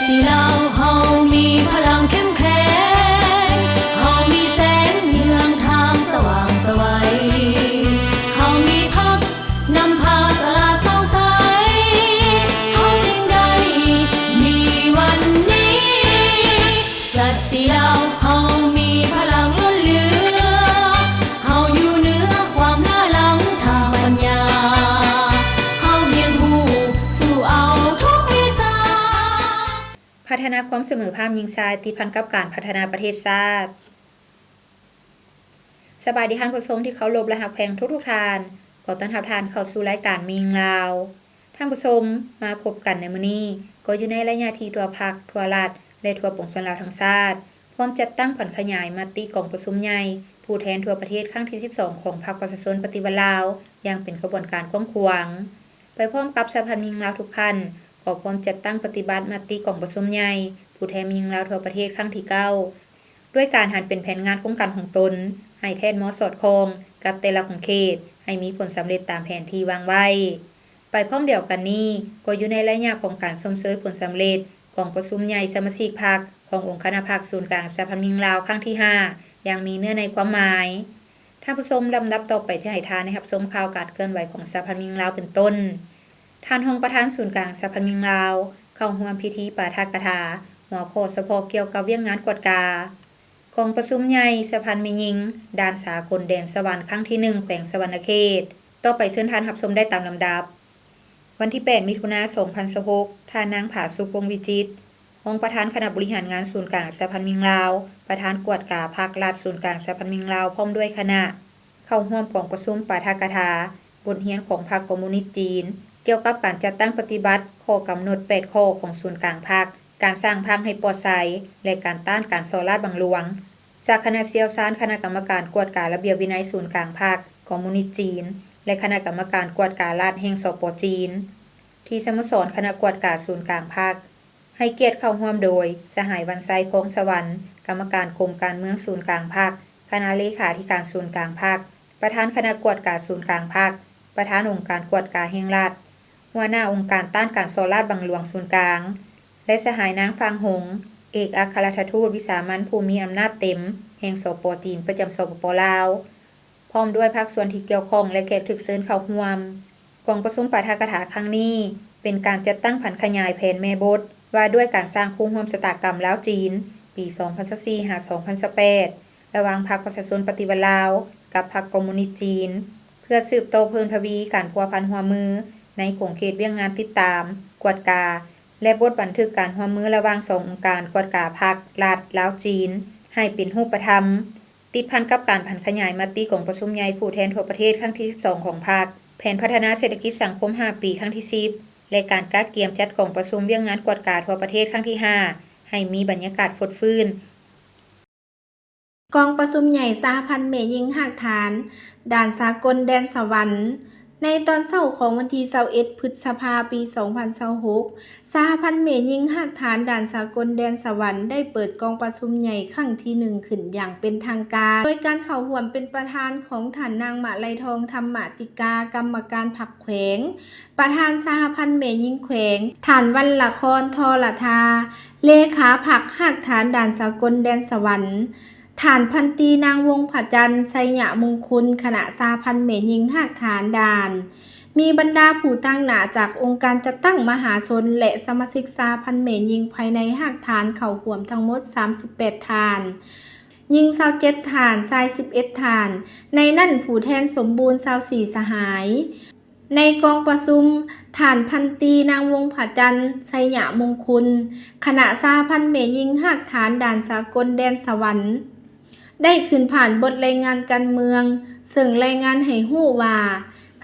ติเราเฮามีพลังเข้มแข็งเฮามีแสงเยืองทางสว่างไสวัยเฮามีพักนำพาสลาดส่องใสเฮาจึงได้มีวันนี้สัตติเราเฮามีพลังล้นเหลือเฮาอยู่เหนือความล้าหลังทางปัญญาเฮาเรียนรู้สู่เอาทุกวิชาพัฒนาความเสมอภาคหญิงชายติดพันกับการพัฒนาประเทศชาติสบายดีท่านผู้ชมที่เคารพและรักแพงทุกท่านขอต้อนรับท่านเข้าสู่รายการมิงลาวท่านผู้ชมมาพบกันในมื้อนี้ก็อยู่ในระยะที่ทั่วภาคทั่วรัฐและทั่วปวงชนลาวทั้งชาติพร้อมจัดตั้งผ่อนขยายมติกองประชุมใหญ่ผู้แทนทั่วประเทศครั้งที่12ของพรรคประชาชนปฏิวัติลาวอย่างเป็นขบวนการกว้างขวางไปพร้อมกับสหพันธ์มิงลาวทุกท่านขอพร้อมจัดตั้งปฏิบัติมติกองประชุมใหญ่ผู้แทนมิงลาวทั่วประเทศครั้งที่9ด้วยการหันเป็นแผนงานโครงการของตนให้แทนเหมาะสอดคล้องกับแต่ละของเขตให้มีผลสำเร็จตามแผนที่วางไว้ไปพร้อมเดียวกันนี้ก็อยู่ในระยะของการชมเชยผลสำเร็จกองประชุมใหญ่สมาชิกพรรคขององค์คณะพรรคศูนย์กลางสหพันธ์มิงลาวครั้งที่5อย่างมีเนื้อในความหมายท่านผู้ชมลำดับต่อไปจะให้ทานนะครับชมข่าวการเคลื่อนไหวของสหพันธ์มิงลาวเป็นต้นท่านรองประธานศูนย์กลางสหพันธ์มิงลาวเข้าร่วมพิธีปาฐกถาหัวข้อเฉพาะเกี่ยวกับเวียงงานกวดกากองประชุมใหญ่สหพันธ์แม่หญิงด่านสากลแดนสวรรค์ครั้งที่1แขวงสวรรณเขตต่อไปเชิญท่านรับชมได้ตามลำดับวันที่8มิถุนายน2026ท่านนางผาสุขวงศ์วิจิตรรองประธานคณะบริหารงานศูนย์กลางสหพันธ์มิงลาวประธานกวดกาภาครัฐศูนย์กลางสหพันธ์มิงลาวพร้อมด้วยคณะเข้าร่วมกองประชุมปาฐกถาบทเรียนของพรรคคอมมิวนิสต์จีนเกี่ยวกับการจัดตั้งปฏิบัติข้อกำหนด8ข้อของศูนย์กลางพรรคการสร้างพรรคให้ปลอดภัยและการต้านการส่อราษฎร์บังหลวงจากคณะเชี่ยวชาญคณะกรรมการกวดการะเบียบวินัยศูนย์กลางพรรคคอมมิวนิสต์จีนและคณะกรรมการกวดการรัฐแห่งสป.จีนที่สโมสรคณะกวดการศูนย์กลางพรรคให้เกียรติเข้าร่วมโดยสหายวันไซพงษ์สวรรค์กรรมการกรมการเมืองศูนย์กลางพรรคคณะเลขาธิการศูนย์กลางพรรคประธานคณะกวดการศูนย์กลางพรรคประธานองค์การกวดการแห่งรัฐหัวหน้าองค์การต้านการส่อราษฎร์บังหลวงศูนย์กลางและสหายนางฟางหงเอกอัครราชทูตวิสามัญผู้มีอำนาจเต็มแห่งสป.จีนประจำสปป.ลาวพร้อมด้วยภาคส่วนที่เกี่ยวข้องและแขกถูกเชิญเข้าร่วมกองประชุมปาฐกถาครั้งนี้เป็นการจัดตั้งผันขยายแผนแม่บทว่าด้วยการสร้างคู่ร่วมชะตากรรมลาวจีนปี2024 หา 2018ระหว่างพรรคประชาชนปฏิวัติลาวกับพรรคคอมมิวนิสต์จีนเพื่อสืบโตเพิ่มทวีการพัวพันหัวมือในขงเขตเวียงงานติดตามกวดกาและบทบันทึกการร่วมมือระหว่าง2องค์การกวดกาพรรครัฐลาวจีนให้เป็นรูปธรรมติดพันกับการผันขยายมติของประชุมใหญ่ผู้แทนทั่วประเทศครั้งที่12ของพรรคแผนพัฒนาเศรษฐกิจสังคม5ปีครั้งที่10และการกักเกียมจัดกองประชุมเวียงงานกวดกาทั่วประเทศครั้งที่5ให้มีบรรยากาศฟดฟื้นกองประชุมใหญ่สหพันธ์แม่หญิงหักฐานด่านสากลแดนสวรรค์ในตอนเช้าของวันที่21พฤษภาคมปี2026สหพันธ์แม่หญิงหักฐานด่านสากลแดนสวรรค์ได้เปิดกองประชุมใหญ่ครั้งที่1ขึ้นอย่างเป็นทางการโดยการเข้าร่วมเป็นประธานของท่านนางมาลัยทองธรรมติกากรรมการพรรคแขวงประธานสหพันธ์แม่หญิงแขวงท่านวรรณครทรทาเลขาพรรคหักฐานด่านสากลแดนสวรรค์ฐานพันตรีนางวงผจันทร์ไสยมงคลคณะสหพันธ์แม่หญิงหักฐานด่านมีบรรดาผู้ตั้งหน้าจากองค์การจัดตั้งมหาชนและสมาชิกสหพันธ์แม่หญิงภายในหักฐานเข้าร่วมทั้งหมด38ฐานหญิง27ฐานชาย11ฐานในนั่นผู้แทนสมบูรณ์24สหายในกองประชุมฐานพันตรีนางวงผาจันทร์ไสยมงคลคณะสหพันธ์แม่หญิงหักฐานด่านสากลแดนสวรรค์ได้ขึ้นผ่านบทรายงานการเมืองซึ่งรายงานให้รู้ว่า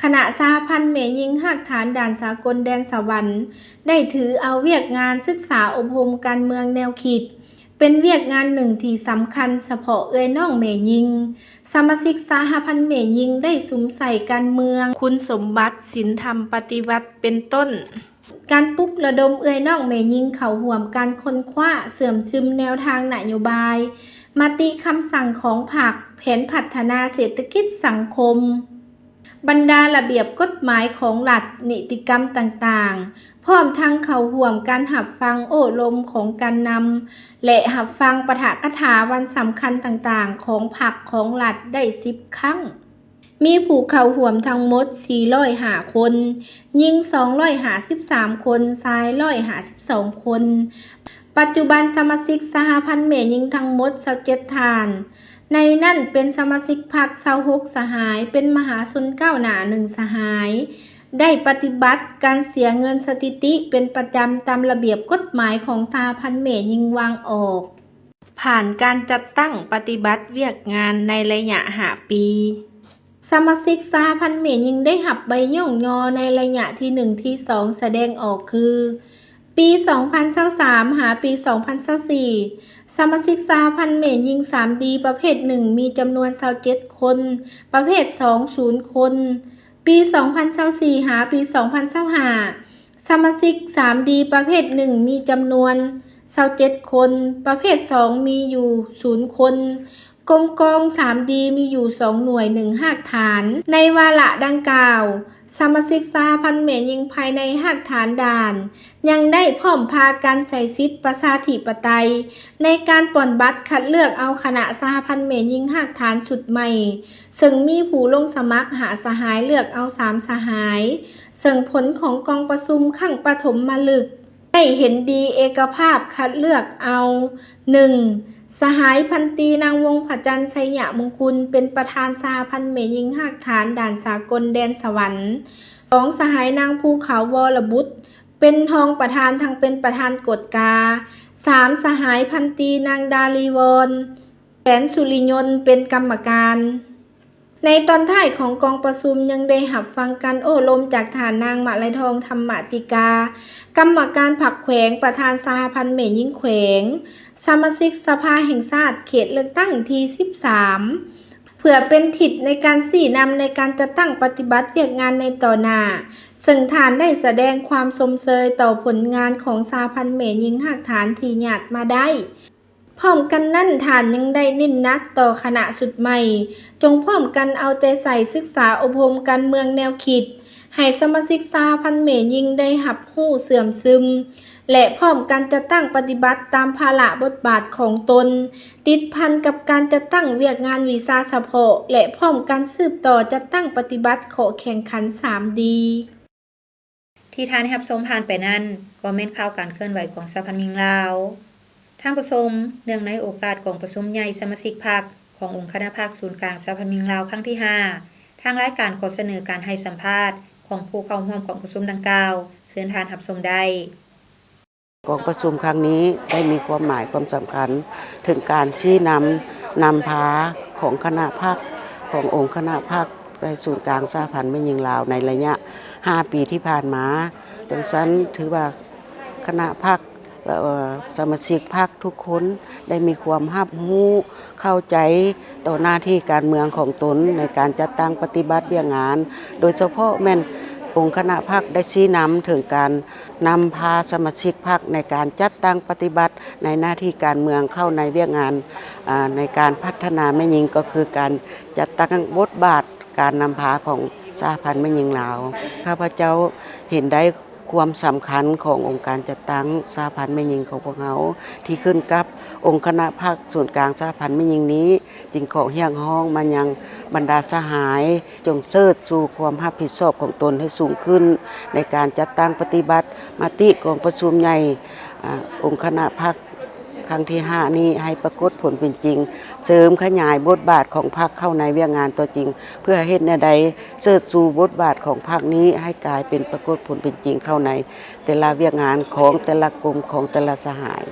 คณะสหพันธ์แม่หญิงหักฐานด่านสากลแดนสวรรค์ได้ถือเอาเวียกงานศึกษาอบรมการเมืองแนวคิดเป็นเวียกงานหนึ่งที่สำคัญเฉพาะน้องแม่หญิงสมาชิกสหพันธ์แม่หญิงได้สุมใส่การเมืองคุณสมบัติศีลธรรมปฏิวัติเป็นต้นการปลุกระดมน้องแม่หญิงเข้าร่วมการค้นคว้าเสริมซึมแนวทางนโยบายมติคำสั่งของพรรคแผนพัฒนาเศรษฐกิจสังคม บรรดาระเบียบกฎหมายของรัฐนิติกรรมต่างๆพร้อมทั้งเข้าร่วมการรับฟังโอ้ลมของการนำและรับฟังปาฐกถาวันสำคัญต่างๆของพรรคของรัฐได้10 ครั้งมีผู้เข้าร่วมทั้งหมด405 คนหญิง253 คนชาย152 คนปัจจุบันสมาชิกสหพันธ์แม่หญิงทั้งหมด27 ท่านในนั่นเป็นสมาชิกพรรค26 สหายเป็นมหาชนก้าวหน้า1 สหายได้ปฏิบัติการเสียเงินสถิติเป็นประจำตามระเบียบกฎหมายของสหพันธ์แม่หญิงวางออกผ่านการจัดตั้งปฏิบัติเวียกงานในระยะ5 ปีสมาชิกสหพันธ์แม่หญิงได้หับใบย่องยอในระยะที่1ที่2แสดงออกคือปี 2023 หาปี 2024 สมาชิกสหพันธ์แม่หญิง 3D ประเภท 1 มีจำนวน27 คน ประเภท 2 0 คน ปี 2024 หาปี 2025 สมาชิก 3D ประเภท 1 มีจำนวน27 คน ประเภท 2 มีอยู่0 คนกรมกอง 3D มีอยู่2 หน่วย1 หากฐานในวาระดังกล่าวสมาชิกสหพันธ์แม่หญิงภายในหากฐานด่านยังได้พร้อมพากันใส่สิทธิประชาธิปไตยในการปอนบัตรคัดเลือกเอาคณะสหพันธ์แม่หญิงหากฐานสุดใหม่ซึ่งมีผู้ลงสมัครหาสหายเลือกเอา3 สหายซึ่งผลของกองประชุมครั้งปฐมฤกษ์ได้เห็นดีเอกภาพคัดเลือกเอา 1. สหายพันตรีนางวงศ์ผจันทร์ชัยยมงคลเป็นประธานสหพันธ์แม่หญิงหากฐานด่านสากลแดนสวรรค์ 2. สหายนางภูเขาวรบุตรเป็นรองประธานทั้งเป็นประธานกฎกา 3. สหายพันตรีนางดาลีวรแสนสุริยนต์เป็นกรรมการในตอนท้ายของกองประชุมยังได้รับฟังการโอ้ลมจากฐานนางมาลัยทองธรรมติกากรรมการผักแขวงประธานสหพันธ์แม่หญิงแขวงสมาชิกสภาแห่งชาติเขตเลือกตั้งที่13เพื่อเป็นทิศในการชี้นำในการจัดตั้งปฏิบัติเวียกงานในต่อหน้าซึ่งฐานได้แสดงความสมเชยต่อผลงานของสหพันธ์แม่หญิงหากฐานที่ญาติมาได้พร้อมกันนั่นฐานยังได้เน้นหนักต่อคณะสุดใหม่จงพร้อมกันเอาใจใส่ศึกษาอบรมการเมืองแนวคิดให้สมาชิกสหพันธ์แม่หญิงได้รับรู้เสื่อมซึมและพร้อมกันจะตั้งปฏิบัติตามภาระบทบาทของตนติดพันกับการจะตั้งเวียกงานวีซ่าเฉพาะและพร้อมกันสืบต่อจะตั้งปฏิบัติขอแข่งขัน 3D ที่ทานรับชมผ่านไปนั้นก็แม่นข่าวการเคลื่อนไหวของสหพันธ์หญิงลาวท่านผู้ชมเนื่องในโอกาสกองประชุมใหญ่สมาชิกพรรคขององค์คณะพรรคศูนย์กลางสหพันธ์หญิงลาวครั้งที่5ทางรายการขอเสนอการให้สัมภาษณ์ของผู้เข้าร่วมกองประชุมดังกล่าวเชิญทานรับชมได้กองประชุมครั้งนี้ได้มีความหมายความสำคัญถึงการชี้นำพาของคณะพรรคขององค์คณะพรรคในศูนย์กลางสหพันธ์แม่หญิงลาวในระยะ5 ปีที่ผ่านมาจังซั่นถือว่าคณะพรรคสมาชิกพรรคทุกคนได้มีความรับรู้เข้าใจต่อหน้าที่การเมืองของตนในการจัดตั้งปฏิบัติเวียกงานโดยเฉพาะแม่นองค์คณะพรรคได้ชี้นำถึงการนำพาสมาชิกพรรคในการจัดตั้งปฏิบัติในหน้าที่การเมืองเข้าในเวียกงานในการพัฒนาแม่หญิงก็คือการจัดตั้งบทบาทการนำพาของสหพันธ์แม่หญิงลาวข้าพเจ้าเห็นได้ความสำคัญขององค์การจัดตั้งสหพันธ์แม่หญิงของพวกเราที่ขึ้นกับองค์คณะพรรคส่วนกลางสหพันธ์แม่หญิงนี้จึงขอเรียกร้องมายังบรรดาสหายจงเชิดสู่ความรับผิดชอบของตนให้สูงขึ้นในการจัดตั้งปฏิบัติมติกองประชุมใหญ่องค์คณะพรรคครั้งที่5นี้ให้ปรากฏผลเป็นจริงเสริมขยายบทบาทของพรรคเข้าในเวียกงานตัวจริงเพื่อเฮ็ดแนวใดเชิดสู่บทบาทของพรรคนี้ให้กลายเป็นปรากฏผลเป็นจริงเข้าในแต่ละเวียกงานของแต่ละกลุ่มของแต่ละสหาย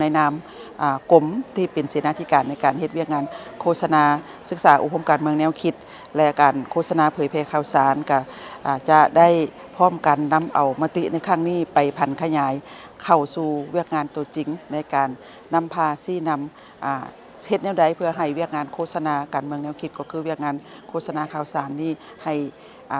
ในนามกรมที่เป็นเสนาธิการในการเฮ็ดเวียกงานโฆษณาศึกษาอบรมการเมืองแนวคิดและการโฆษณาเผยแพร่ข่าวสารก็จะได้พร้อมกันนำเอามติในครั้งนี้ไปพันขยายเข้าสู่เวียกงานตัวจริงในการนำพาชี้นำ เฮ็ดแนวใดเพื่อให้เวียกงานโฆษณาการเมืองแนวคิดก็คือเวียกงานโฆษณาข่าวสารนี้ให้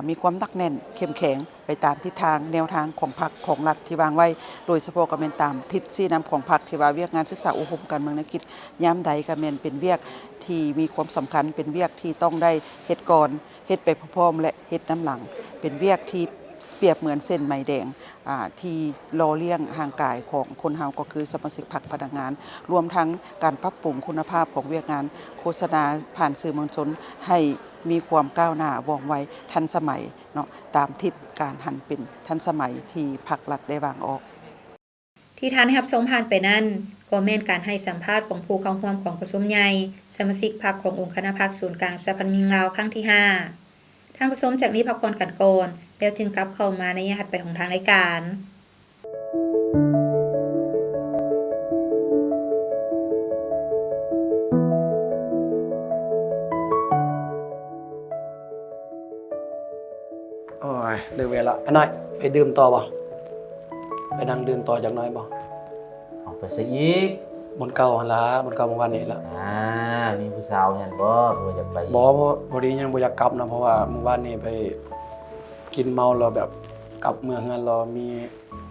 มีความหนักแน่นเข้มแข็งไปตามทิศทางแนวทางของพรรคของรัฐที่วางไว้โดยเฉพาะก็แม่นตามทิศชี้นำของพรรคที่ว่าเวียกงานศึกษาอุปกรณ์การเมืองแนวคิดยามใดก็แม่นเป็นเวียกที่มีความสำคัญเป็นเวียกที่ต้องได้เฮ็ดก่อนเฮ็ดไปพร้อมๆและเฮ็ดน้ำหลังเป็นเวียกที่เปรียบเหมือนเส้นไหมแดงที่รอเลี้ยงห่างกายของคนเฮาก็คือสมาชิกพรรคพนักงานรวมทั้งการปรับปรุงคุณภาพของเวียกงานโฆษณาผ่านสื่อมวลชนให้มีความก้าวหน้าว่องไวทันสมัยเนาะตามทิศการหันเป็นทันสมัยที่พรรครัฐได้วางออกที่ท่านรับชมผ่านไปนั่นก็แม่นการให้สัมภาษณ์ของผู้เข้าร่วมกองประชุมใหญ่สมาชิกพรรคขององค์คณะพรรคศูนย์กลางสหพันธ์มิงลาวครั้งที่5ท่านผู้ชมจากนี้พักผ่อนกันก่อนแล้วจึงกลับเข้ามาในถัดไปของทางรายการโอ้ยเลิกเวลาอันน้อยไปดื่มต่อบ่ไปนั่งดื่มต่อจากน้อยบ่ออกไปซะอีกบนเก่าหั่นล่ะบนเก่าเมื่อวานนี้ล่ะมีผู้สาวเห็นบ่อยากไปบ่พอดียังบ่อยากกลับนะเพราะว่าเมื่อวานนี้ไปกินเมาแล้วแบบกลับเมืองเฮือนเรามี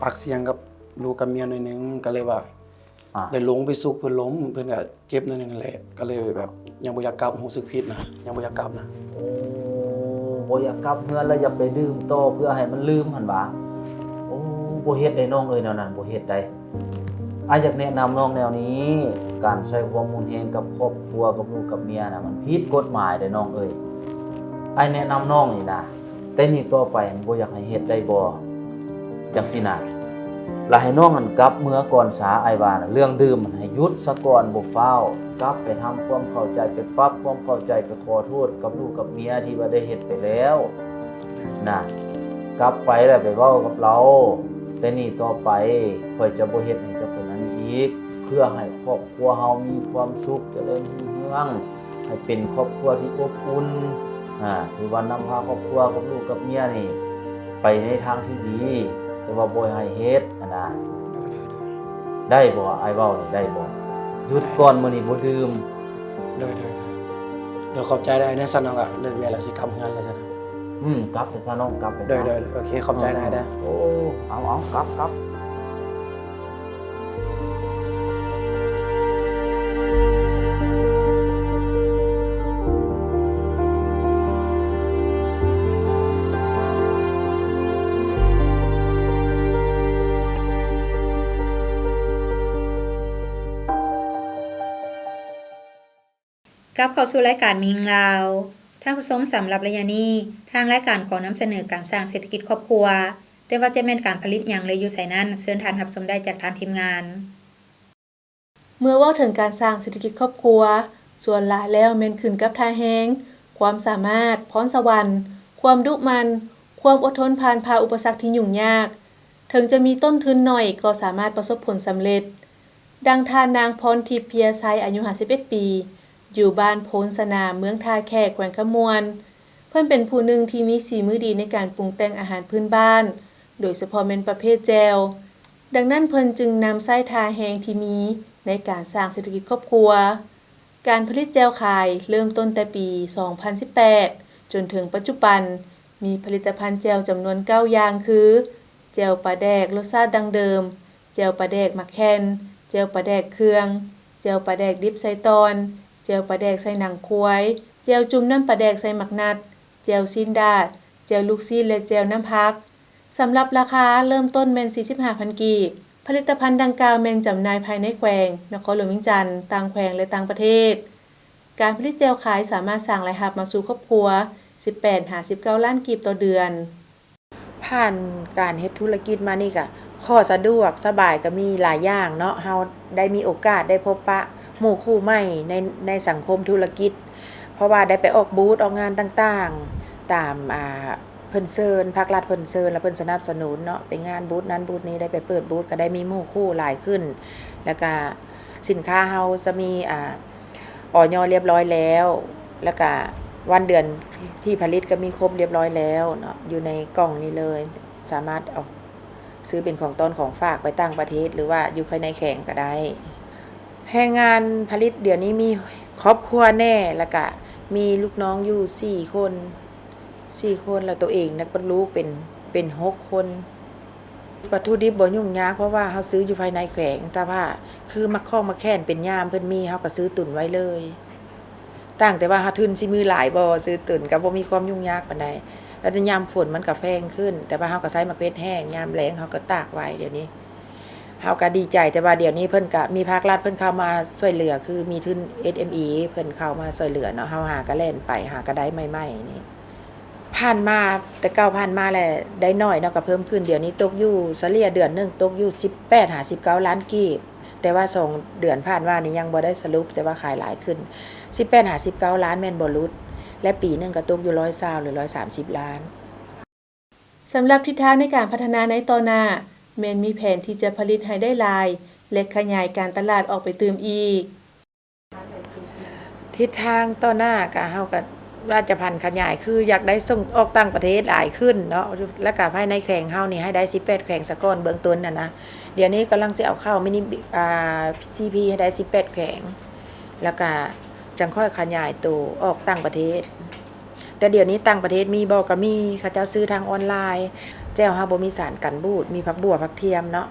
ปากเสียงกับลูกกับเมียหน่อยนึงก็เลยว่าได้ลงไปซุกเพิ่นล้มเพิ่นก็เจ็บหน่อยนึงแหละก็เลยแบบยังบ่อยากกลับรู้สึกผิดนะยังบ่อยากกลับนะโอ้บ่อยากกลับเฮือนแล้วอยากไปดื่มต่อเพื่อให้มันลืมหั่นว่าโอ้บ่เฮ็ดได้น้องเอ้ยแนวนั้นบ่เฮ็ดได้อยากแนะนำน้องแนวนี้การใช้ความรุนแรงกับครอบครัวกับลูกกับเมียน่ะมันผิดกฎหมายเด้น้องเอ้ยแนะนำน้องนี่นะแต่นี่ต่อไปบ่อยากให้เฮ็ดได้บ่จังซี่น่ะแล้วให้น้องมันกลับเมื่อก่อนสาว่าน่ะเรื่องดื่มมันให้หยุดซะก่อนบ่ฟ้าวกลับไปทำความเข้าใจไปปรับความเข้าใจไปขอโทษกับลูกกับเมียที่ว่าได้เฮ็ดไปแล้วน่ะกลับไปแล้วไปเว้ากับเราแต่นี่ต่อไปค่อยจะบ่เฮ็ดให้จะเป็นอันนี้อีกเพื่อให้ครอบครัวเฮามีความสุขเจริญรุ่งเรืองให้เป็นครอบครัวที่อบอุ่นคือวันนำพาครอบครัวกับลูกกับเมียนี่ไปในทางที่ดีแต่ว่าบ่ให้เฮ็ดนะได้บ่อ้ายเว้านี่ได้บ่หยุดก่อนมื้อนี้บ่ดื่มเดี๋ยวขอบใจได้นะซั่นน้องอ่ะเลิกเวลาสิกลับเฮือนแล้วซั่นกลับไปซะน้องกลับไปเด้อโอเคขอบใจได้โอ้เอากลับกลับเข้าสู่รายการมิงลาวท่านผู้ชมสำหรับระยะนี้ทางรายการขอนำเสนอการสร้างเศรษฐกิจครอบครัวแต่ว่าจะแม่นการผลิตหยังเลยอยู่ไสนั้นเชิญท่านรับชมได้จากทางทีมงานเมื่อเว้าถึงการสร้างเศรษฐกิจครอบครัวส่วนหลายแล้วแม่นขึ้นกับท่าแฮงความสามารถพรสวรรค์ความดุมันความอดทนผ่านพาอุปสรรคที่ยุ่งยากถึงจะมีต้นทุนน้อยก็สามารถประสบผลสำเร็จดังท่านางพรทิพย์เพียไซอายุ51ปีอยู่บ้านโพนสนามเมืองท่าแขกแขวงขมวนเพิ่นเป็นผู้หนึ่งที่มีฝีมือดีในการปรุงแต่งอาหารพื้นบ้านโดยเฉพาะเป็นประเภทแจ่วดังนั้นเพิ่นจึงนำไส้ทาแฮงที่มีในการสร้างเศรษฐกิจครอบครัวการผลิตแจ่วขายเริ่มต้นแต่ปี 2018 จนถึงปัจจุบันมีผลิตภัณฑ์แจ่วจำนวน9อย่างคือแจ่วปลาแดกรสชาติดั้งเดิมแจ่วปลาแดกหมักแคนแจ่วปลาแดกเครื่องแจ่วปลาแดกดิบใส่ตอนแจ่วปลาแดกใส่หนังควายแจ่วจุ่มน้ำปลาแดกใส่หมักนัดแจ่วซีนดาดแจ่วลูกซีนและแจ่วน้ำพักสำหรับราคาเริ่มต้นแม่น 45,000 กีบผลิตภัณฑ์ดังกล่าวแม่นจำหน่ายภายในแขวงนครหลวงเวียงจันทน์ต่างแขวงและต่างประเทศการผลิตแจ่วขายสามารถสร้างรายรับมาสู่ครอบครัว 18-19 ล้านกีบต่อเดือนผ่านการเฮ็ดธุรกิจมานี่ก็ข้อสะดวกสบายก็มีหลายอย่างเนาะเฮาได้มีโอกาสได้พบปะหมู่คู่ใหม่ในสังคมธุรกิจเพราะว่าได้ไปออกบูธออกงานต่างๆตามเพิ่นเชิญภาครัฐเพิ่นเชิญและเพิ่นสนับสนุนเนาะไปงานบูธนั้นบูธนี้ได้ไปเปิดบูธก็ได้มีหมู่คู่หลายขึ้นแล้วก็สินค้าเฮาจะมีอย.เรียบร้อยแล้วก็วันเดือนที่ผลิตก็มีครบเรียบร้อยแล้วเนาะอยู่ในกล่องนี้เลยสามารถเอาซื้อเป็นของต้นของฝากไปต่างประเทศหรือว่าอยู่ภายในแข่งก็ได้ แรงงานผลิตเดี๋ยวนี้มีครอบครัวแน่แล้วก็มีลูกน้องอยู่4 คนแล้วตัวเองนักลูกเป็น6 คนวัตถุดิบบ่ยุ่งยากเพราะว่าเฮาซื้ออยู่ภายในแขวงแต่ว่าคือมักข้องมาแค่นเป็นยามเพิ่นมีเฮาก็ซื้อตุนไว้เลยต่างแต่ว่าเฮาทุนสิมือหลายบ่ซื้อตุนก็บ่มีความยุ่งยากปานใดแล้วยามฝนมันก็แพงขึ้นแต่ว่าเฮาก็ใช้มะเขือแห้งยามแล้งเฮาก็ตากไว้เดี๋ยวนี้เฮาก็ดีใจแต่ว่าเดี๋ยวนี้เพิ่นก็มีภาครัฐเพิ่นเข้ามาช่วยเหลือคือมีทุน SME เพิ่นเข้ามาช่วยเหลือเนาะเฮาหาก็แล่นไปหาก็ได้ใหม่ๆนี่ผ่านมาแต่เก่าผ่านมาแหละได้น้อยเนาะก็เพิ่มขึ้นเดี๋ยวนี้ตกอยู่เฉลี่ยเดือนนึงตกอยู่18-19 ล้านกีบแต่ว่า2 เดือนผ่านมานี่ยังบ่ได้สรุปแต่ว่าขายหลายขึ้น18-19 ล้านแม่นบ่หลุดและปีนึงก็ตกอยู่120หรือ130 ล้าน สำหรับทิศทางในการพัฒนาในต่อหน้าแม่นมีแผนที่จะผลิตให้ได้หลายและขยายการตลาดออกไปเติมอีก ทิศทางต่อหน้าก็เฮาก็ว่าจะพันขยายคืออยากได้ส่งออกต่างประเทศหลายขึ้นเนาะและก็ภายในแขวงเฮานี่ให้ได้18แขวงซะก่อนเบื้องต้นน่ะนะเดี๋ยวนี้กำลังสิเอาเข้ามินิCP ให้ได้18แขวงแล้วก็จังค่อยขยายตัวออกต่างประเทศแต่เดี๋ยวนี้ต่างประเทศมีบ่ก็มีเขาเจ้าซื้อทางออนไลน์แจ่วเฮาบ่มีสารกันบูดมีผักบัวผักเทียมเนาะ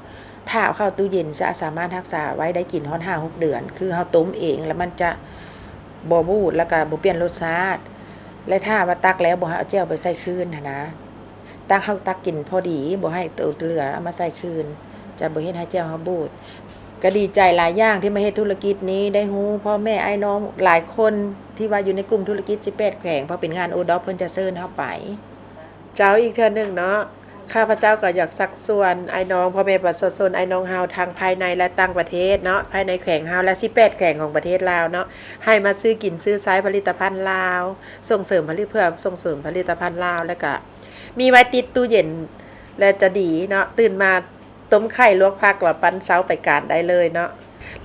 ถ้าเอาเข้าตู้เย็นจะสามารถรักษาไว้ได้กินฮอด 5-6 เดือนคือเฮาต้มเองแล้วมันจะบ่บูดแล้วก็บ่เปลี่ยนรสชาติและถ้าว่าตักแล้วบ่ให้เอาแจ่วไปใส่คืนนะตักเฮาตักกินพอดีบ่ให้ตัวเหลือเอามาใส่คืนจะบ่เฮ็ดให้แจ่วเฮาบูดก็ดีใจหลายอย่างที่มาเฮ็ดธุรกิจนี้ได้ฮู้พ่อแม่ไอ้น้องหลายคนที่ว่าอยู่ในกลุ่มธุรกิจ18แขวงเพราะเป็นงานโอดอปเพิ่นจะเชิญเฮาไปเจ้าอีกเทื่อนึงเนาะข้าพเจ้าก็อยากสักส่วนไอ้น้องพ่อแม่ประชาชนไอ้น้องเฮาทางภายในและต่างประเทศเนาะภายในแขวงเฮาและ18แขวงของประเทศลาวเนาะให้มาซื้อกินซื้อใช้ผลิตภัณฑ์ลาวส่งเสริมผลิตเพื่อส่งเสริมผลิตภัณฑ์ลาวแล้วก็มีไว้ติดตู้เย็นและจะดีเนาะตื่นมาต้มไข่ลวกผักแล้วปั้นเช้าไปการได้เลยเนาะ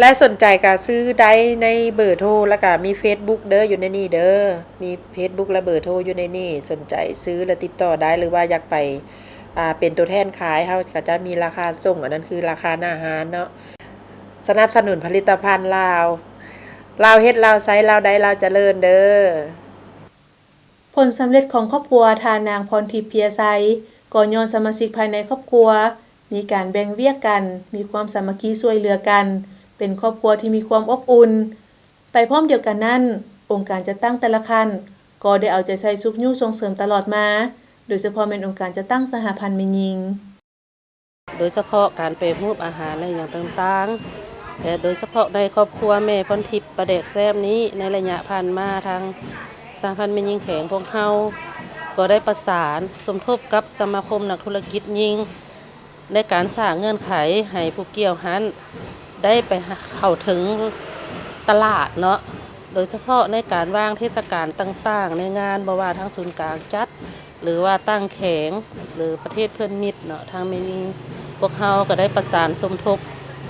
และสนใจก็ซื้อได้ในเบอร์โทรแล้วก็มี Facebook เด้ออยู่ในนี่เด้อมี Facebook และเบอร์โทรอยู่ในนี่สนใจซื้อและติดต่อได้หรือว่าอยากไปเป็นตัวแทนขายเฮาก็จะมีราคาส่งอันนั้นคือราคาหน้าร้านเนาะสนับสนุนผลิตภัณฑ์ลาวเฮ็ดลาวใช้ลาวได้ลาวเจริญเด้อ ผลสำเร็จของครอบครัวทานางพรทิพย์เพียไซก็ย้อนสมาชิกภายในครอบครัวมีการแบ่งเวียกกันมีความสามัคคีช่วยเหลือกันเป็นครอบครัวที่มีความอบอุ่นไปพร้อมเดียวกันนั้นองค์การจัดตั้งแต่ละขั้นก็ได้เอาใจใส่ซุกยู่ส่งเสริมตลอดมาโดยเฉพาะเป็นองค์การจัดตั้งสหพันธ์แม่หญิงโดยเฉพาะการแปรรูปอาหารอะไรอย่างต่างๆแต่โดยเฉพาะในครอบครัวแม่พรทิพย์ประเดกแซมนี้ในระยะผ่านมาทางสหพันธ์แม่หญิงแขวงพวกเฮาก็ได้ประสานสมทบกับสมาคมนักธุรกิจหญิงในการสร้างเงื่อนไขให้ผู้เกี่ยวหันได้ไปเข้าถึงตลาดเนาะโดยเฉพาะในการวางเทศกาลต่างๆในงานบ่ว่าทั้งศูนย์กลางจัดหรือว่าตั้งแขงหรือประเทศเพื่อนมิตรเนาะทางแม่หญิงพวกเฮาก็ได้ประสานสมทบ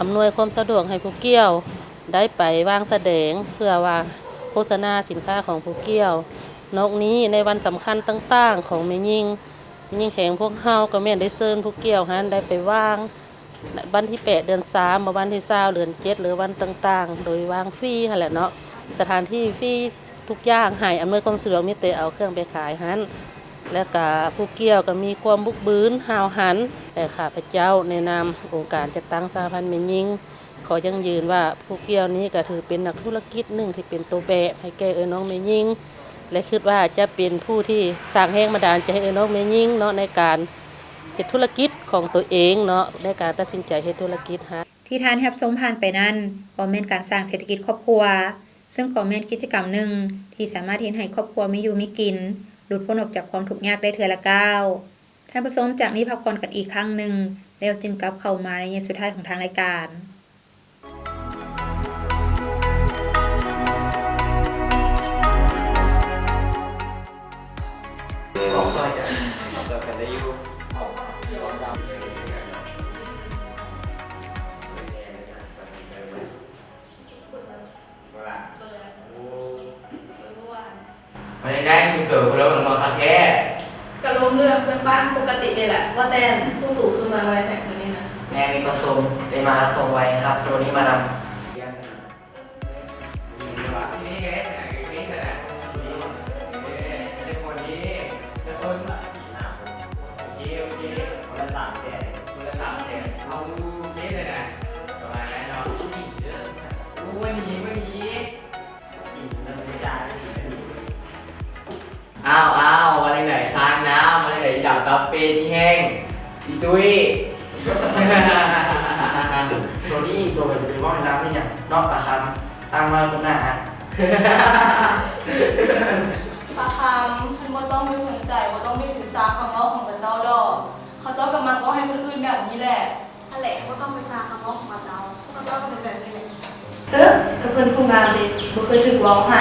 อำนวยความสะดวกให้ผู้เกี่ยวได้ไปวางแสดงเพื่อว่าโฆษณาสินค้าของผู้เกี่ยวนอกนี้ในวันสำคัญต่างๆของแม่หญิงแขงพวกเฮาก็แม่นได้เชิญผู้เกี่ยวหันได้ไปวางวันที่8เดือน3มาวันที่20เดือน7หรือวันต่างๆโดยวางฟรีหั่นแหละเนาะสถานที่ฟรีทุกอย่างให้อำนวยความสะดวกมีแต่เอาเครื่องไปขายหันและก็ผู้เกี่ยวก็มีความบุกบืนห้าวหันแต่ข้าพเจ้าในนามองค์การจัดตั้งสหพันธ์แม่หญิงขอยังยืนว่าผู้เกี่ยวนี้ก็ถือเป็นนักธุรกิจหนึ่งที่เป็นตัวแบบให้แก่น้องแม่หญิงและคิดว่าจะเป็นผู้ที่สร้างแรงบันดาลใจให้น้องแม่หญิงเนาะในการเฮ็ดธุรกิจของตัวเองเนาะในการตัดสินใจเฮ็ดธุรกิจฮะที่ทานแฮบสมผ่านไปนั้นก็แม่นการสร้างเศรษฐกิจครอบครัวซึ่งก็แม่นกิจกรรมหนึ่งที่สามารถเฮ็ดให้ครอบครัวมีอยู่มีกินหลุดพ้นออกจากความทุกข์ยากได้เทื่อละก้าวท่านผู้ชมจากนี้พักผ่อนกันอีกครั้งหนึ่งแล้วจึงกลับเข้ามาในเย็นสุดท้ายของทางรายการมันได้ชิมเกิดคนแล้วมันมาคักแท้กระลมเลือกเป็นบ้านปกติเลยแหละว่าแต่ผู้สูงคือมาไว้แผงตัวนี้นะแม่มีประสมได้มาส่งไว้ครับตัวนี้มานำ อ้าวมาจากไหนสร้างน้ำมาจากไหนดับตับเป็ดที่แห้งอีตุ้ย ตัวนี้ตัวจะไปว่าให้น้ำนี่อย่างนอกตะคันตั้งมาคนหน้า ปลาคำท่านบ่ต้องไปสนใจบ่ต้องไปถือสาคำเว้าของพระเจ้าดอก เขาเจ้าก็มักเว้าให้คนอื่นแบบนี้แหละนั่นแหละบ่ต้องไปสาคำเว้าของพระเจ้าก็เป็นแบบนี้แหละกับเพิ่นผู้งามเลยบ่เคยถึกร้องไห้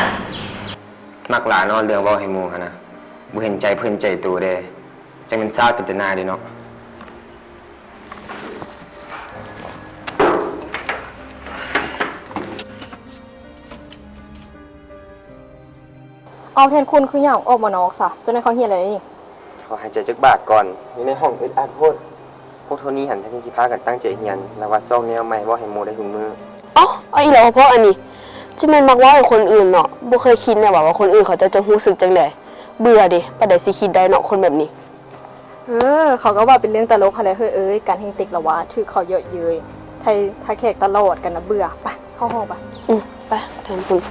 มักหลานอนเรื่องเว้าให้หมู่หั่นน่ะบ่เห็นใจเพิ่นใจตัวเด้จังเป็นซาดเป็นตนาเด้เนาะ เอาแทนคุณคืออย่างออกมานอกซะจนในเขาเฮียอะไรนี่ ขอหายใจจักบาทก่อนอยู่ในห้องอึดอัดโพดพวกโทนี้หันแทนที่สิพากันตั้งใจเรียนแล้วว่าซ่องแนวใหม่เว้าให้หมู่ได้ทุกมื้อ อ๋อเอาอีหลอเพราะอันนี้จะแม่นมักว่าให้คนอื่นเนาะบ่เคยคิดแน่ว่าคนอื่นเขาจะรู้สึกจังได๋เบื่อดิปานใดสิคิดได้เนาะคนแบบนี้เขาก็ว่าเป็นเรื่องตลกหั่นแหละเฮ้ยเอ้ยการแห่งติกละว่าถือเขาเยอะเย้ยถ้าแขกตลอดกันนะเบื่อไปเข้าห้องไปไปแทนคุณ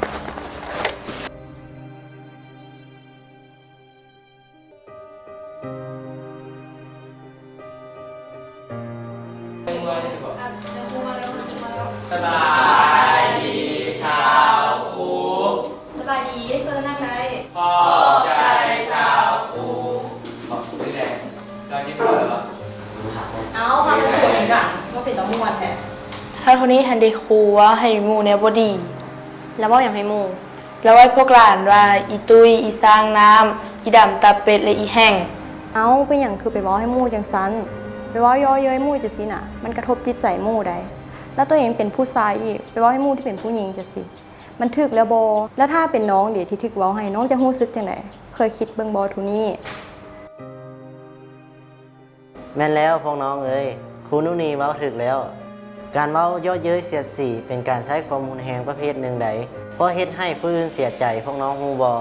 สบายดีสาวครู สบายดีเซิร์นั่งได้ พอใจสาวครูไม่ใช่สาวนี่พูดเหรอ เอาพาไปสวยกันก็เป็นตะม่วนแท้ ถ้าเท่านี้ทันได้ครูว่าให้หมู่เนี่ยบ่ดี แล้วเว้าหยังให้หมู่ แล้วไว้พวกหลานว่าอีตุ้ยอีสร้างน้ำอีดำตาเป็ดและอีแห้ง เอาเป็นหยังคือไปเว้าให้หมู่จังซั่นไปเว้าย่อเย้ยหมู่จังซี่น่ะมันกระทบจิตใจหมู่ได้แล้วตัวเองเป็นผู้ชายอีกไปเว้าให้หมู่ที่เป็นผู้หญิงจังซี่มันถึกแล้วบ่แล้วถ้าเป็นน้องเดี๋ยวที่ถึกเว้าให้น้องจะรู้สึกจังได๋เคยคิดเบิ่งบ่ทุนี้ แม่นแล้วพวกน้องเอ้ยครูนุนีเว้าถึกแล้ว การเว้าย่อเย้ยเสียดสีเป็นการใช้ความรุนแรงประเภทหนึ่งใดเพราะเฮ็ดให้ผู้อื่นเสียใจพวกน้องฮู้บ่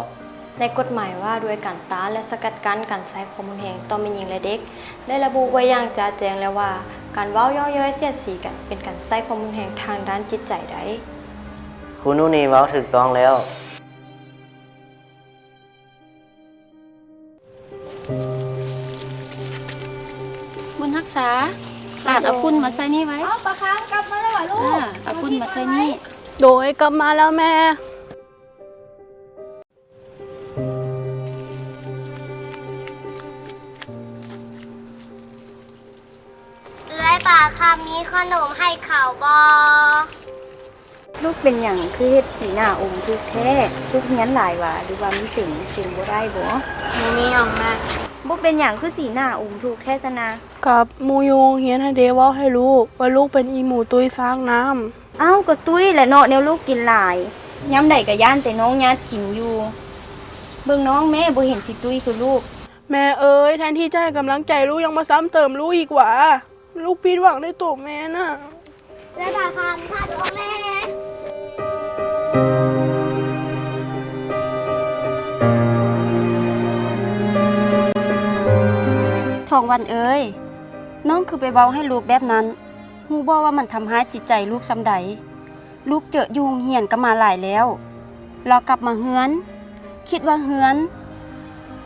ในกฎหมายว่าด้วยการต้านและสกัดกั้นการใช้ความรุนแรงต่อแม่หญิงและเด็กได้ระบุไว้อย่างชัดเจนแล้วว่าการเว้าย่อเย้ยเสียดสีกันเป็นการใช้ความรุนแรงทางด้านจิตใจได้ ครูนุนีเว้าถูกต้องแล้ว บุญรักษาหลานเอาฝุ่นมาใส่นี่ไว้เอาปลาค้างกลับมาแล้วเหรอลูกเอาฝุ่นมาใส่นี่ โดยกลับมาแล้วแม่ ป่าคำมีขนมให้ข่าวบอ ลูกเป็นอย่างคือเฮ็ดสีหน้าอมคือแท้ลูกเฮียนหลายว่าหรือว่ามีสิ่งบ่ได้บ่มีออกมาบ่เป็นอย่างคือสีหน้าอมถูกแท้ซะนะ กับหมู่โยงเฮียนให้เดเว้าให้ลูกว่าลูกเป็นอีหมูตุ้ยสร้างน้ำ เอ้าก็ตุ้ยแหละเนาะแนวลูกกินหลายยามใดก็ย่านแต่น้องญาติกินอยู่เบิ่งน้องแม่บ่เห็นสิตุ้ยคือลูก แม่เอ้ยแทนที่จะให้กำลังใจลูกยังมาซ้ำเติมลูกอีกว่าลูกผิดหวังในตัวแม่น่ะ และป่าคำค่ะตัวแม่ ทองวันเอ้ยน้องคือไปเว้าให้ลูกแบบนั้นฮู้บ่ว่ามันทำร้ายจิตใจลูกซำใดลูกเจออยู่โรงเรียนก็มาหลายแล้วเรากลับมาเฮือนคิดว่าเฮือน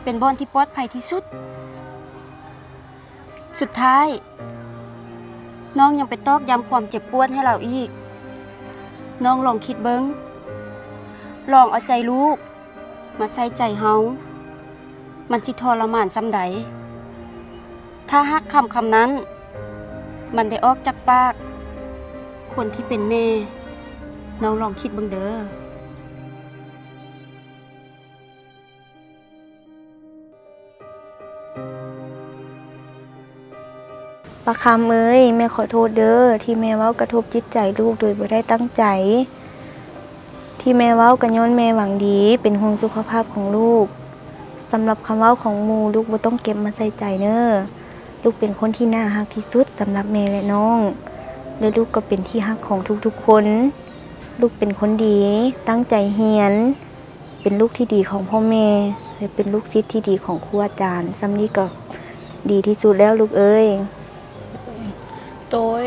เป็นบ่อนที่ปลอดภัยที่สุดสุดท้ายน้องยังไปตอกย้ำความเจ็บปวดให้เราอีกน้องลองคิดเบิ่งลองเอาใจลูกมาใส่ใจเฮามันสิทรมานซำใดถ้าฮักคำนั้นมันได้ออกจากปากคนที่เป็นแม่น้องลองคิดเบิ่งเด้อ ปลาคำเอ้ยแม่ขอโทษเด้อที่แม่เว้ากระทบจิตใจลูกโดยบ่ได้ตั้งใจที่แม่เว้าก็ย้อนแม่หวังดีเป็นห่วงสุขภาพของลูกสำหรับคำเว้าของหมู่ลูกบ่ต้องเก็บมาใส่ใจเด้อลูกเป็นคนที่น่ารักที่สุดสำหรับแม่และน้องและลูกก็เป็นที่รักของทุกๆคนลูกเป็นคนดีตั้งใจเรียนเป็นลูกที่ดีของพ่อแม่และเป็นลูกศิษย์ที่ดีของครูอาจารย์ซำนี้ก็ดีที่สุดแล้วลูกเอ้ยโดย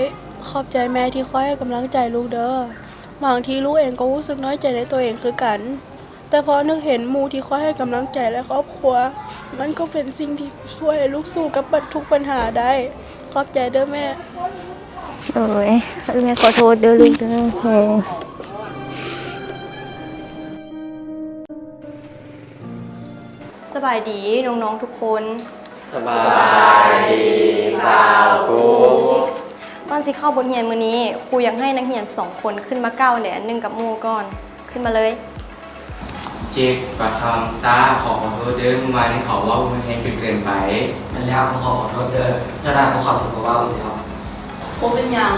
ขอบใจแม่ที่คอยให้กำลังใจลูกเด้อบางทีลูกเองก็รู้สึกน้อยใจในตัวเองคือกัน แต่พอนึกเห็นหมู่ที่คอยให้กำลังใจและครอบครัว มันก็เป็นสิ่งที่ช่วยให้ลูกสู้กับทุกปัญหาได้ ขอบใจเด้อแม่ โอ้ยแม่ขอโทษเด้อลูกเด้อ สบายดีน้องๆทุกคน สบายดีสาวครู ก่อนสิเข้าบทเรียนมื้อนี้ครูอยากให้นักเรียน2 คนขึ้นมาก้าวแหนหนึ่งกับหมู่ก่อนขึ้นมาเลย เจ็บประคำตาขอโทษเด้อเมื่อวานนี้เขาว่ามันแห้งจนเกินไปมันแล้วขอโทษเด้อเพื่อนผู้ขับสุขภาพอีกแล้ว โอเป็นหยัง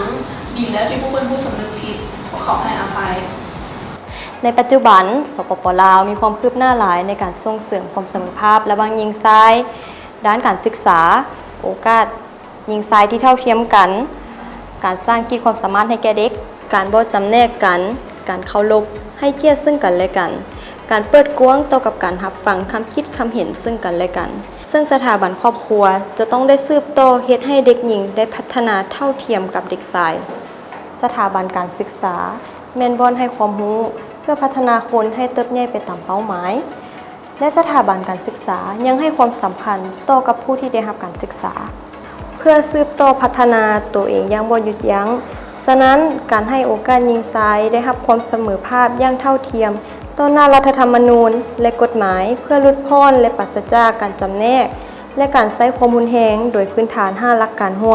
ดีแล้วที่พวกเป็นผู้สำนึกผิดขอเขาให้อภัย ในปัจจุบันสปป.ลาวมีความคืบหน้าหลายในการส่งเสริมความเสมอภาพระหว่างหญิงชายด้านการศึกษาโอกาสหญิงชายที่เท่าเทียมกันการสร้างขีดความสามารถให้แก่เด็กการบ่จำแนกกันการเคารพให้เกียรติซึ่งกันและกันการเปิดกว้างต่อกับการรับฟังคำคิดคำเห็นซึ่งกันและกันซึ่งสถาบันครอบครัวจะต้องได้สืบต่อเฮ็ดให้เด็กหญิงได้พัฒนาเท่าเทียมกับเด็กชายสถาบันการศึกษาแม่นบ่อนให้ความรู้เพื่อพัฒนาคนให้เติบใหญ่ไปตามเป้าหมายและสถาบันการศึกษายังให้ความสำคัญต่อกับผู้ที่ได้รับการศึกษาเพื่อสืบต่อพัฒนาตัวเองอย่างบ่หยุดยั้งฉะนั้นการให้โอกาสหญิงชายได้รับความเสมอภาพอย่างเท่าเทียมต่อหน้ารัฐธรรมนูญและกฎหมายเพื่อลดพ้นและปราศจากการจำแนกและการใช้ความรุนแรงโดยพื้นฐาน5หลักการร่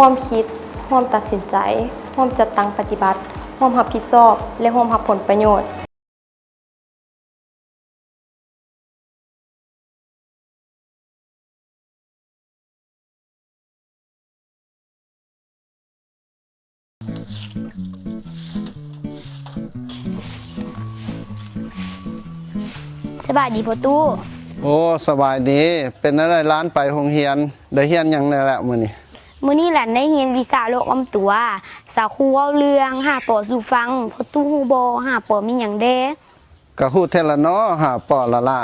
วมคิดร่วมตัดสินใจร่วมจัดตั้งปฏิบัติร่วมรับผิดชอบและร่วมรับผลประโยชน์สบายดีพ่อตู้ โอ้สบายดีเป็นอะไรร้านไปโรงเรียนได้เรียนหยังได้แล้วมื้อนี้ มื้อนี้หลานได้เรียนวิชาโลกอ้อมตัวสาวครูเว้าเรื่องหาปอสู่ฟังพ่อตู้ฮู้บ่หาปอมีหยังเด้ ก็ฮู้แท้ละเนาะหาปอละละ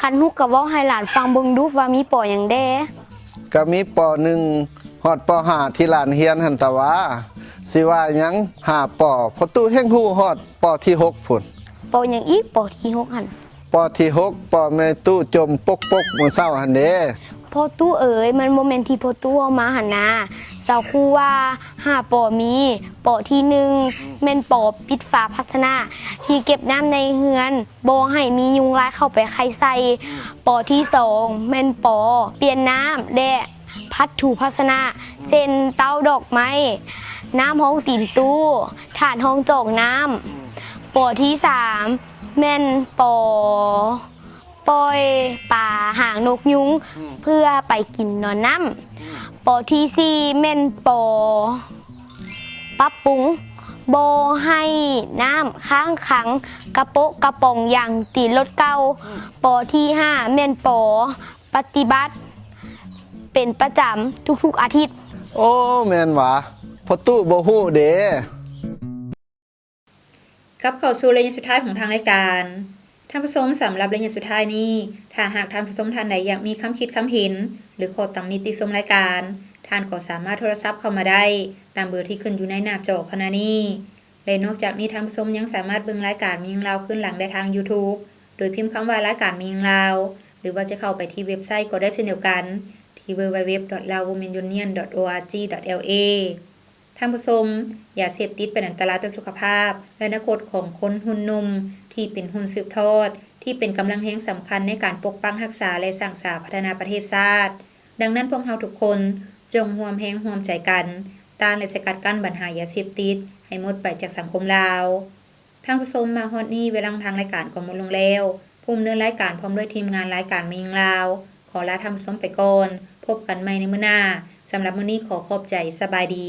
คันฮู้ก็เว้าให้หลานฟังเบิ่งดูว่ามีปอหยังเด้ ก็มีป.1 ฮอดป.5 ที่หลานเรียนหั่นตะว่าสิว่าหยังหาปอพอตู้แห่งฮู้ฮอดป.ที่6พุ่น ปอหยังอีกปอที่6หั่น ป.ที่6ปอแม่ตู้จมปกมื้อเช้าหั่นเด้ พ่อตู้เอ๋ยมันบ่แม่นที่พ่อตู้เอามาหั่นนะสาวครูว่า5ปอมีปอที่1แม่นปอปิดฝาภาชนะที่เก็บน้ำในเฮือนบ่ให้มียุงลายเข้าไปไข่ใส่ปอที่2แม่นปอเปลี่ยนน้ำและพัดถูภาชนะเส้นเต้าดอกไม้น้ำห้องตีนตู้ถาดห้องจอกน้ำปอที่3แม่นปอปล่อยปลาหางนกยุงเพื่อไปกินนอนน้ำปอที่4แม่นปอปรับปรุงบ่ให้น้ำค้างขังกระโปะกระป๋องอย่างตีรถเก่าปอที่5แม่นปอปฏิบัติเป็นประจำทุกๆอาทิตย์ โอ้แม่นหวะพอตู้บ่ฮู้เด้ กลับเข้าสู่ระยะสุดท้ายของทางรายการท่านผู้ชมสำหรับระยะสุดท้ายนี้ถ้าหากท่านผู้ชมท่านใดอยากมีคำคิดคำเห็นหรือขอตำหนิติชมรายการท่านก็สามารถโทรศัพท์เข้ามาได้ตามเบอร์ที่ขึ้นอยู่ในหน้าจอขณะนี้และนอกจากนี้ท่านผู้ชมยังสามารถเบิ่งรายการมีของเราขึ้นหลังได้ทาง YouTube โดยพิมพ์คำว่ารายการมีของเราหรือว่าจะเข้าไปที่เว็บไซต์ก็ได้เช่นเดียวกันที่ www.laowomenunion.org.la ท่านผู้ชมอย่าเสพติดเป็นอันตรายต่อสุขภาพและอนาคตของคนหุ่นนมที่เป็นหุ่นสืบทอดที่เป็นกำลังแห่งสำคัญในการปกป้องรักษาและสร้างสรรค์พัฒนาประเทศชาติดังนั้นพวกเราทุกคนจงร่วมแรงร่วมใจกันต้านและสกัดกั้นปัญหายาเสพติดให้หมดไปจากสังคมลาวท่านผู้ชมมาฮอดนี้เวลาทางรายการก็หมดลงแล้วผู้ดำเนินรายการพร้อมด้วยทีมงานรายการมีลาวขอลาท่านผู้ชมไปก่อนพบกันใหม่ในมื้อหน้าสำหรับมื้อนี้ขอขอบใจสบายดี